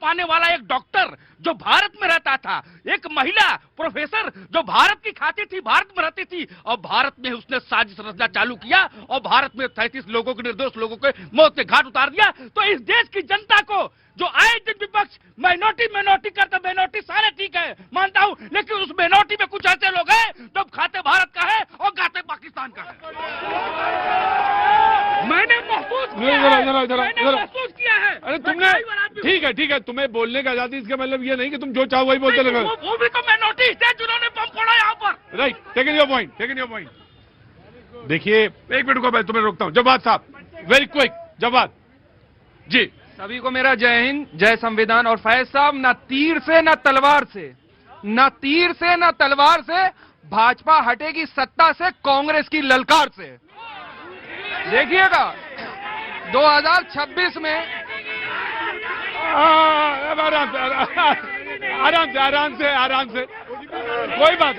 पाने वाला एक डॉक्टर जो भारत में रहता था, एक महिला प्रोफेसर जो भारत की खाती थी, भारत में रहती थी, और भारत में उसने साजिश रचना चालू किया और भारत में 33 लोगों को, निर्दोष लोगों के मौत के घाट उतार दिया। तो इस देश की जनता को जो आए दिन विपक्ष माइनॉरिटी करता, माइनॉरिटी सारे ठीक है मानता हूं, लेकिन उस माइनॉरिटी में कुछ ऐसे लोग हैं जो खाते भारत का है और गाते पाकिस्तान का है। मैंने महसूस किया है। अरे तुमने ठीक है, तुम्हें बोलने का आजादी, इसका मतलब ये नहीं कि तुम जो चाहो वही बोलते रहो। वो भी तो माइनॉरिटी है जिन्होंने बम फोड़ा यहाँ पर। Right, taken your point. देखिए, एक मिनट को मैं तुम्हें रोकता हूँ। जवाब साहब, वेरी क्विक जवाब जी। सभी को मेरा जय हिंद, जय संविधान। और फैज साहब, ना तीर से ना तलवार से, ना तीर से ना तलवार से भाजपा हटेगी सत्ता से, कांग्रेस की ललकार से। देखिएगा 2026 में आराम से कोई बात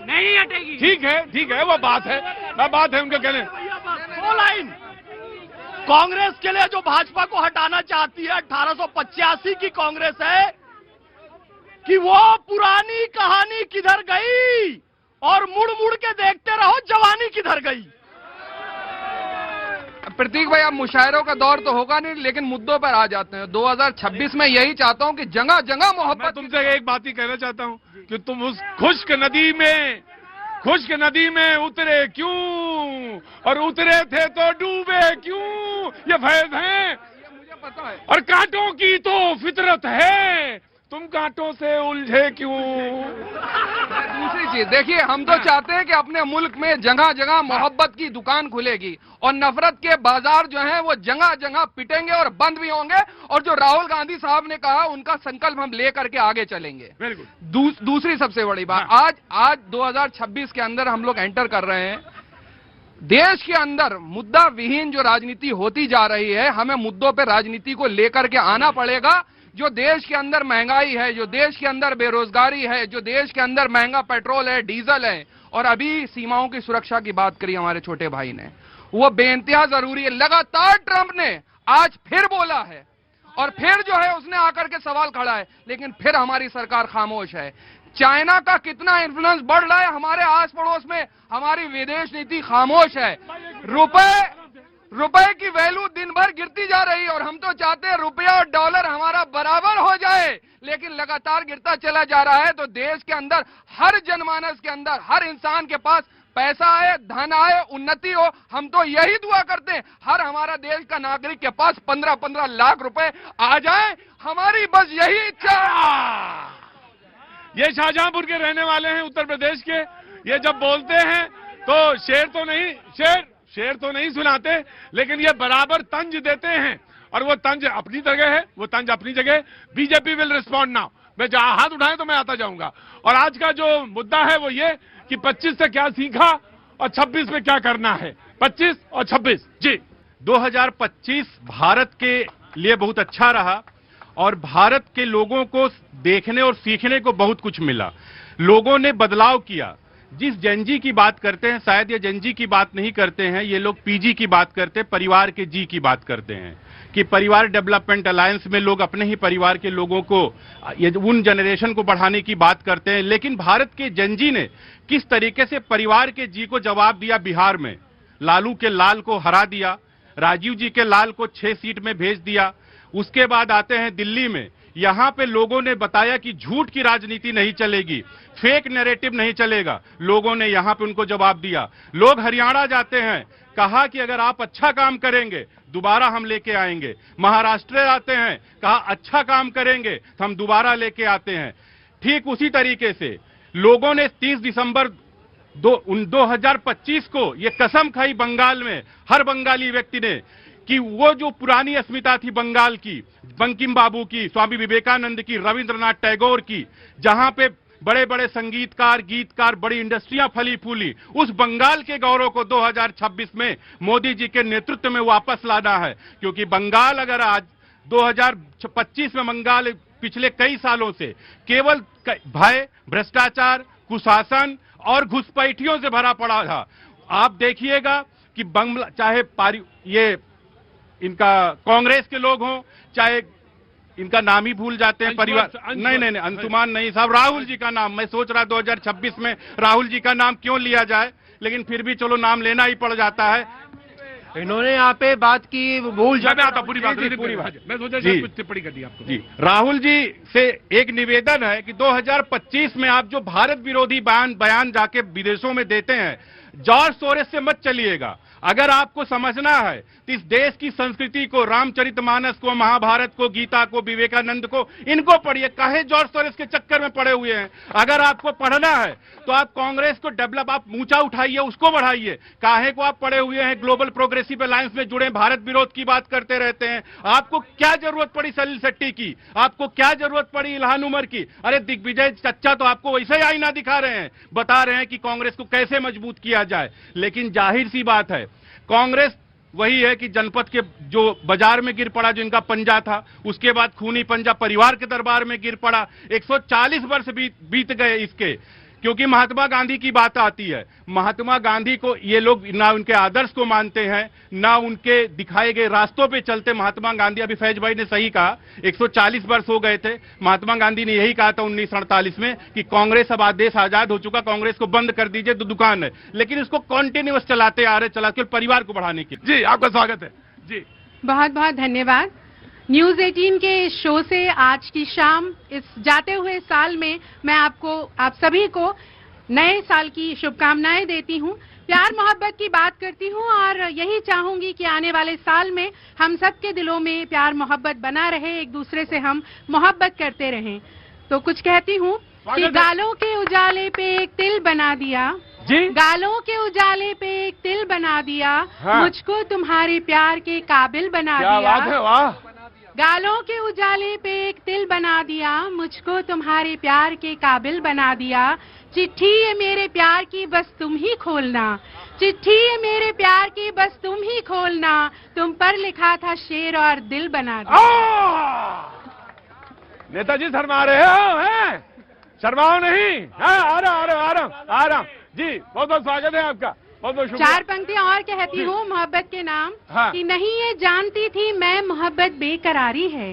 नहीं हटेगी। ठीक है, वो बात है उनके कहने। वो लाइन कांग्रेस के लिए जो भाजपा को हटाना चाहती है 1885 की कांग्रेस है कि वो पुरानी कहानी किधर गई और मुड़ मुड़ के देखते रहो जवानी किधर गई। प्रतीक भाई, अब मुशायरों का दौर तो होगा नहीं, लेकिन मुद्दों पर आ जाते हैं। 2026 में यही चाहता हूं कि जगह जगह मोहब्बत। मैं तुमसे एक बात ही कहना चाहता हूं कि तुम उस खुश्क नदी में उतरे क्यों, और उतरे थे तो डूबे क्यों, ये फैज हैं। मुझे पता है। और कांटों की तो फितरत है, तुम कांटों से उलझे क्यों। दूसरी चीज देखिए, हम तो चाहते हैं कि अपने मुल्क में जगह जगह मोहब्बत की दुकान खुलेगी और नफरत के बाजार जो हैं वो जगह जगह पिटेंगे और बंद भी होंगे। और जो राहुल गांधी साहब ने कहा, उनका संकल्प हम लेकर के आगे चलेंगे। बिल्कुल। दूसरी सबसे बड़ी बात, आज 2026 के अंदर हम लोग एंटर कर रहे हैं। देश के अंदर मुद्दा विहीन जो राजनीति होती जा रही है, हमें मुद्दों पर राजनीति को लेकर के आना पड़ेगा। जो देश के अंदर महंगाई है, जो देश के अंदर बेरोजगारी है, जो देश के अंदर महंगा पेट्रोल है, डीजल है, और अभी सीमाओं की सुरक्षा की बात करी हमारे छोटे भाई ने, वो बेइंतहा जरूरी है। लगातार ट्रंप ने आज फिर बोला है और फिर जो है उसने आकर के सवाल खड़ा है, लेकिन फिर हमारी सरकार खामोश है। चाइना का कितना इन्फ्लुएंस बढ़ रहा है हमारे आस पड़ोस में, हमारी विदेश नीति खामोश है। रुपए की वैल्यू दिन भर गिरती जा रही है और हम तो चाहते हैं रुपया और डॉलर हमारा बराबर हो जाए, लेकिन लगातार गिरता चला जा रहा है। तो देश के अंदर हर जनमानस के अंदर, हर इंसान के पास पैसा आए, धन आए, उन्नति हो। हम तो यही दुआ करते हैं हर हमारा देश का नागरिक के पास 15-15 लाख रुपए आ जाए, हमारी बस यही इच्छा। ये शाहजहांपुर के रहने वाले हैं, उत्तर प्रदेश के। ये जब बोलते हैं तो शेर तो नहीं सुनाते, लेकिन ये बराबर तंज देते हैं, और वो तंज अपनी जगह है, वो तंज अपनी जगह। BJP will respond now. मैं जहां हाथ उठाए तो मैं आता जाऊंगा। और आज का जो मुद्दा है वो ये कि 25 से क्या सीखा और 26 में क्या करना है। 25 और 26 जी। 2025 भारत के लिए बहुत अच्छा रहा और भारत के लोगों को देखने और सीखने को बहुत कुछ मिला। लोगों ने बदलाव किया। जिस जनजी की बात करते हैं, शायद ये जनजी की बात नहीं करते हैं, ये लोग पीजी की बात करते हैं, परिवार के जी की बात करते हैं कि परिवार डेवलपमेंट अलायंस में लोग अपने ही परिवार के लोगों को, ये उन जनरेशन को बढ़ाने की बात करते हैं। लेकिन भारत के जनजी ने किस तरीके से परिवार के जी को जवाब दिया। बिहार में लालू के लाल को हरा दिया, राजीव जी के लाल को 6 सीट में भेज दिया। उसके बाद आते हैं दिल्ली में, यहां पे लोगों ने बताया कि झूठ की राजनीति नहीं चलेगी, फेक नैरेटिव नहीं चलेगा। लोगों ने यहां पे उनको जवाब दिया। लोग हरियाणा जाते हैं, कहा कि अगर आप अच्छा काम करेंगे दोबारा हम लेके आएंगे। महाराष्ट्र आते हैं, कहा अच्छा काम करेंगे तो हम दोबारा लेके आते हैं। ठीक उसी तरीके से लोगों ने 30 दिसंबर 2025 को ये कसम खाई बंगाल में, हर बंगाली व्यक्ति ने, कि वो जो पुरानी अस्मिता थी बंगाल की, बंकिम बाबू की, स्वामी विवेकानंद की, रविंद्रनाथ टैगोर की, जहां पे बड़े बड़े संगीतकार, गीतकार, बड़ी इंडस्ट्रियां फली फूली, उस बंगाल के गौरव को 2026 में मोदी जी के नेतृत्व में वापस लाना है। क्योंकि बंगाल अगर आज 2025 में, बंगाल पिछले कई सालों से केवल भय, भ्रष्टाचार, कुशासन और घुसपैठियों से भरा पड़ा था। आप देखिएगा कि चाहे ये इनका कांग्रेस के लोग हों, चाहे इनका नाम ही भूल जाते हैं परिवार। अंशुमान नहीं नहीं नहीं, अंशुमान नहीं साहब, राहुल जी का नाम। मैं सोच रहा 2026 में राहुल जी का नाम क्यों लिया जाए, लेकिन फिर भी चलो नाम लेना ही पड़ जाता है। इन्होंने यहाँ पे बात की, वो भूल मैं आता पूरी बात, पूरी बात। मैं सोचा जी। शायद कुछ टिप्पणी कर दी आपको। जी, राहुल जी से एक निवेदन है कि 2025 में आप जो भारत विरोधी बयान जाके विदेशों में देते हैं, जॉर्ज सोरेस से मत चलिएगा। अगर आपको समझना है तो इस देश की संस्कृति को, रामचरितमानस को, महाभारत को, गीता को, विवेकानंद को, इनको पढ़िए। काहे जॉर्ज सोरेस के चक्कर में पड़े हुए हैं? अगर आपको पढ़ना है तो आप कांग्रेस को डेवलप, आप ऊंचा उठाइए, उसको बढ़ाइए। काहे को आप पड़े हुए हैं ग्लोबल प्रोग्रेसिव अलायंस में जुड़े, भारत विरोध की बात करते रहते हैं? आपको क्या जरूरत पड़ी सलील शेट्टी की? आपको क्या जरूरत पड़ी इल्हान उमर की? अरे दिग्विजय चच्चा तो आपको वैसे ही आईना दिखा रहे हैं, बता रहे हैं कि कांग्रेस को कैसे मजबूत किया जाए। लेकिन जाहिर सी बात है, कांग्रेस वही है कि जनपद के जो बाजार में गिर पड़ा, जो इनका पंजा था, उसके बाद खूनी पंजा परिवार के दरबार में गिर पड़ा। 140 वर्ष बीत गए इसके, क्योंकि महात्मा गांधी की बात आती है। महात्मा गांधी को ये लोग ना उनके आदर्श को मानते हैं, ना उनके दिखाए गए रास्तों पे चलते। महात्मा गांधी, अभी फैज भाई ने सही कहा, 140 वर्ष हो गए थे। महात्मा गांधी ने यही कहा था 1948 में कि कांग्रेस अब देश आजाद हो चुका, कांग्रेस को बंद कर दीजिए, तो दुकान है। लेकिन इसको कॉन्टिन्यूअस चलाते आ रहे, चलाते परिवार को बढ़ाने के। जी, आपका स्वागत है। जी, बहुत बहुत धन्यवाद। न्यूज 18 के शो से आज की शाम, इस जाते हुए साल में मैं आप सभी को नए साल की शुभकामनाएं देती हूं, प्यार मोहब्बत की बात करती हूं और यही चाहूंगी कि आने वाले साल में हम सबके दिलों में प्यार मोहब्बत बना रहे, एक दूसरे से हम मोहब्बत करते रहें। तो कुछ कहती हूं कि गालों के उजाले पे एक तिल बना दिया जी, गालों के उजाले पे एक तिल बना दिया, हाँ। मुझको तुम्हारे प्यार के काबिल बना क्या दिया। बात है, वाह। गालों के उजाले पे एक तिल बना दिया, मुझको तुम्हारे प्यार के काबिल बना दिया। चिट्ठी ये मेरे प्यार की बस तुम ही खोलना, चिट्ठी ये मेरे प्यार की बस तुम ही खोलना, तुम पर लिखा था शेर और दिल बना दिया। नेताजी शर्मा रहे हो, हैं? शर्माओ नहीं। हाँ, आ रहा जी, बहुत बहुत स्वागत है आपका, बहुत बहुत शुक्रिया। 4 पंक्तियां और कहती हूँ मोहब्बत के नाम। हाँ। कि नहीं ये जानती थी मैं मोहब्बत बेकरारी है,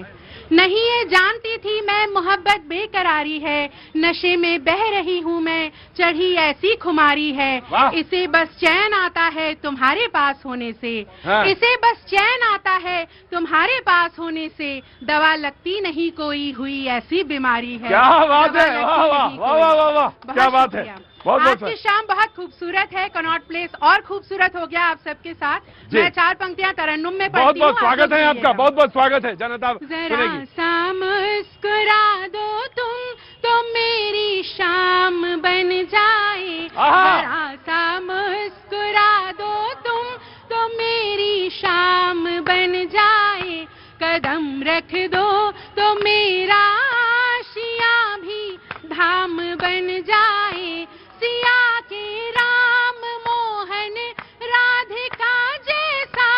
नहीं ये जानती थी मैं मोहब्बत बेकरारी है, नशे में बह रही हूँ मैं, चढ़ी ऐसी खुमारी है, वाह। इसे बस चैन आता है तुम्हारे पास होने से, हाँ। इसे बस चैन आता है तुम्हारे पास होने से, दवा लगती नहीं कोई हुई ऐसी बीमारी है। क्या बात दवा है, लगती वाह वाह नहीं वाह कोई। वाह वाह वाह, बहुत क्या बात है, शुक्रिया। बहुत आज बहुत की शाम बहुत खूबसूरत है, कनॉट प्लेस और खूबसूरत हो गया आप सबके साथ। जी। मैं 4 पंक्तियां तरन्नुम में बहुत पढ़ती हूँ, बहुत स्वागत है आपका, बहुत बहुत स्वागत है। जनता जरा सुनेगी। सा मुस्कुरा दो तुम तो मेरी शाम बन जाए, आहा। जरा सा मुस्कुरा दो तुम तो मेरी शाम बन जाए, कदम रख दो तो मेरा आशिया भी धाम बन जाए, सिया के राम मोहन राधिका जैसा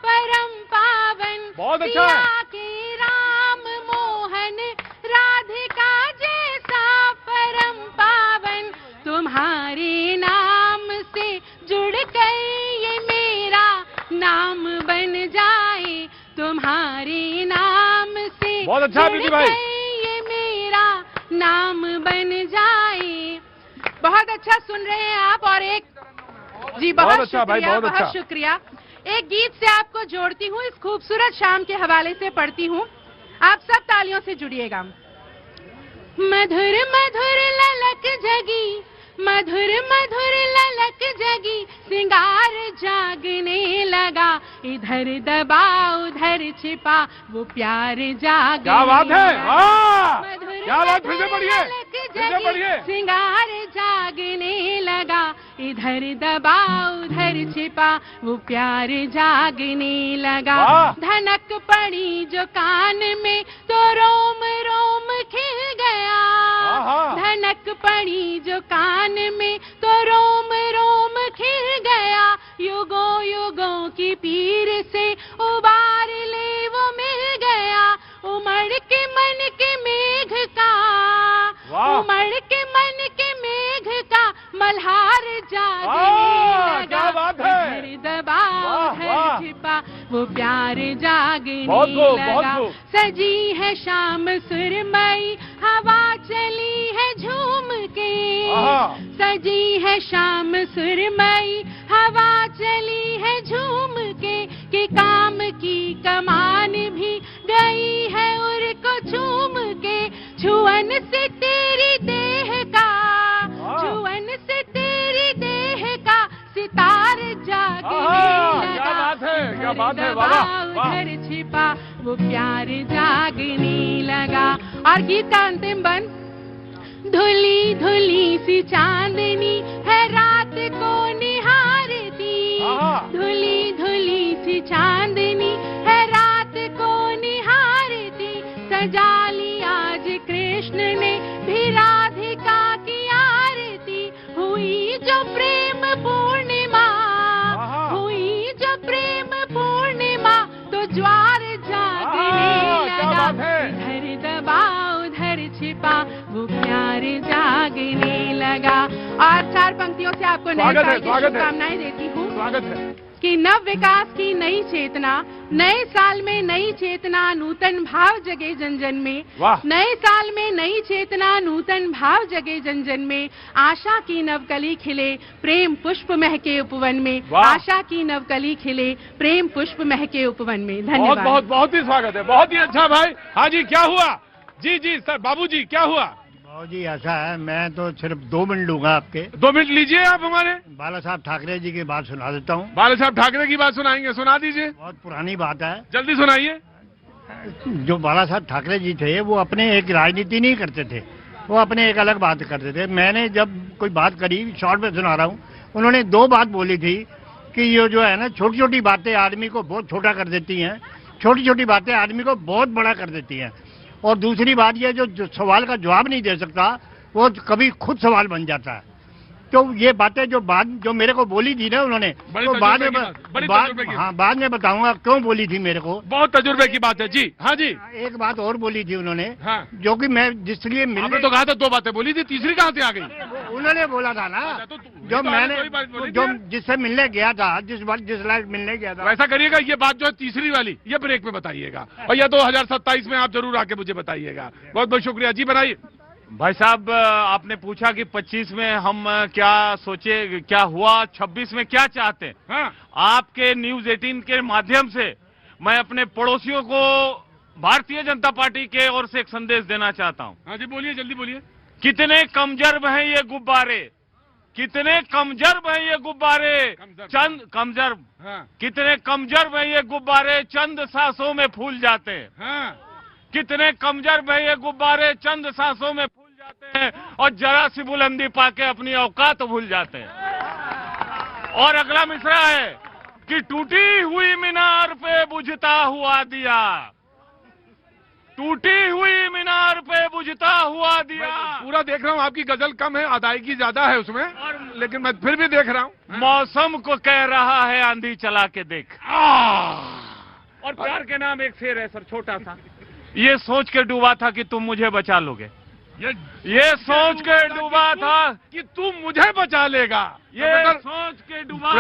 परम पावन, बहुत अच्छा है। सिया के राम मोहन राधिका जैसा परम पावन, तुम्हारे नाम से जुड़ कर ये मेरा नाम बन जाए, तुम्हारे नाम से बहुत अच्छा जुड़ बीबी भाई। कर ये मेरा नाम बन जाए। बहुत अच्छा सुन रहे हैं आप। और एक जी बहुत अच्छा भाई, शुक्रिया, बहुत अच्छा। शुक्रिया। एक गीत से आपको जोड़ती हूँ, इस खूबसूरत शाम के हवाले से पढ़ती हूँ, आप सब तालियों से जुड़िएगा। मधुर मधुर ललक जगी, मधुर मधुर ललक जगी, सिंगार जागने लगा, इधर दबा उधर छिपा वो प्यार जागने क्या बात है, लगा। वाह, मधुर क्या बात, फिर से मधुर पढ़िए, ललक फिर से जगी, पढ़िए। सिंगार जागने लगा, इधर दबा उधर छिपा वो प्यार जागने लगा। वाह। धनक पड़ी जो कान में तो रोम रोम खिल गया, आहा। धनक पड़ी जो कान में तो रोम रोम खिल गया, युगों युगों की पीर से उबार ले वो मिल गया, उमड़ के मन के मेघ का, वाह। उमड़ के मन के मेघ का मल्हार जागने लगा, क्या बात है। इधर दबा वाह, उधर वाह। छिपा वो प्यार जागने बहुत खूब, बहुत लगा। खूब। सजी है शाम सुरमई, हवा चली है झूम के। सजी है शाम सुरमई, हवा चली है झूम के। कि काम की कमान भी गई है उर को झूम के। छुअन से तेरी देह का, छुअन से तेरी देह का सितार जागने लगा। क्या बात है, क्या बात है दबा बाबा, उधर छिपा वो प्यार जागने लगा। और गीत का अंतिम बंद। धुली धुली सी चांदनी है रात को निहारती। धुली धुली सी चांदनी है रात को निहारती। सजा ली आज कृष्ण ने भी राधिका की आरती। हुई जो प्रेम पूर्णिमा, हुई जो प्रेम पूर्णिमा, तो ज्वार जागने लगा। इधर दबा उधर छिपा वो प्यार जागने लगा। और 4 पंक्तियों से आपको नए साल की शुभकामनाएं देती हूँ। स्वागत है कि नव विकास की नई चेतना, नए साल में नई चेतना, नूतन भाव जगे जन जन में। नए साल में नई चेतना, नूतन भाव जगे जन जन में। आशा की नवकली खिले, प्रेम पुष्प महके उपवन में। आशा की नवकली खिले, प्रेम पुष्प महके उपवन में। धन्यवाद। बहुत बहुत बहुत ही स्वागत है, बहुत ही अच्छा भाई। हाँ जी, क्या हुआ? जी जी सर, बाबू जी क्या हुआ? बाबू जी ऐसा है, मैं तो सिर्फ 2 मिनट लूंगा आपके। 2 मिनट लीजिए आप हमारे। बाला साहब ठाकरे जी की बात सुना देता हूँ। बाला साहब ठाकरे की बात सुनाएंगे, सुना दीजिए। बहुत पुरानी बात है। जल्दी सुनाइए। जो बाला साहब ठाकरे जी थे वो अपने एक राजनीति नहीं करते थे, वो अपने एक अलग बात करते थे। मैंने जब कोई बात करी, शॉर्ट में सुना रहा हूँ, उन्होंने 2 बात बोली थी कि ये जो है ना, छोटी छोटी बातें आदमी को बहुत छोटा कर देती हैं, छोटी छोटी बातें आदमी को बहुत बड़ा कर देती हैं। और दूसरी बात यह, जो सवाल का जवाब नहीं दे सकता वो कभी खुद सवाल बन जाता है। तो ये बातें जो मेरे को बोली थी ना उन्होंने, तो बाद में बताऊंगा क्यों बोली थी मेरे को। बहुत तजुर्बे की बात है जी। हाँ जी, एक बात और बोली थी उन्होंने। हाँ। जो कि मैं जिसलिए आपने तो कहा था 2 बातें बोली थी, तीसरी कहाँ से आ गई? उन्होंने बोला था ना, जो मैंने जो जिससे मिलने गया था, जिस लायक मिलने गया था। वैसा करिएगा, ये बात जो है तीसरी वाली, ये ब्रेक में बताइएगा, और यह 2027 में आप जरूर आके मुझे बताइएगा। बहुत बहुत शुक्रिया जी। बनाइए भाई साहब, आपने पूछा कि 25 में हम क्या सोचे, क्या हुआ, 26 में क्या चाहते हैं। हाँ। आपके न्यूज 18 के माध्यम से मैं अपने पड़ोसियों को भारतीय जनता पार्टी के ओर से एक संदेश देना चाहता हूं। हाँ जी, बोलिए, जल्दी बोलिए। कितने कमजोर हैं ये गुब्बारे, कितने कमजोर हैं ये गुब्बारे, चंद कमजोर, कितने कमजोर हैं ये गुब्बारे, चंद सांसों में फूल जाते हैं। कितने कमजोर हैं ये गुब्बारे, चंद सांसों में फूल जाते हैं, और जरा सी बुलंदी पाके अपनी औकात भूल जाते हैं। और अगला मिसरा है कि टूटी हुई मीनार पे बुझता हुआ दिया, टूटी हुई मीनार पे बुझता हुआ दिया। पूरा देख रहा हूँ, आपकी गजल कम है, अदायगी ज्यादा है उसमें, लेकिन मैं फिर भी देख रहा हूँ। मौसम को कह रहा है आंधी चला के देख। और प्यार के नाम एक शेर है सर, छोटा सा। ये सोच के डूबा था कि तुम मुझे बचा लोगे, ये सोच के डूबा था कि तुम मुझे बचा लेगा। ये सोच के डूबा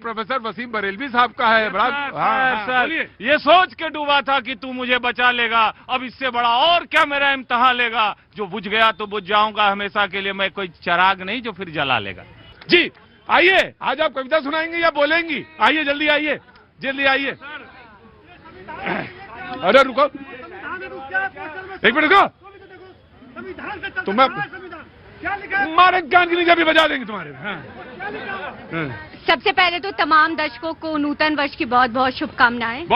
प्रोफेसर वसीम बरेलवी साहब का है। सर, ये सोच के डूबा था कि तू मुझे बचा लेगा, अब इससे बड़ा और क्या मेरा इम्तिहान लेगा। जो बुझ गया तो बुझ जाऊंगा हमेशा के लिए, मैं कोई चिराग नहीं जो फिर जला लेगा। जी आइए, आज आप कविता सुनाएंगे या बोलेंगी? आइए, जल्दी आइए, जल्दी आइए। अरे रुको, एक मिनट रुको, तुम्हें मारे कान की नीचे भी बजा देंगे तुम्हारे। सबसे पहले तो तमाम दर्शकों को नूतन वर्ष की बहुत बहुत शुभकामनाएं।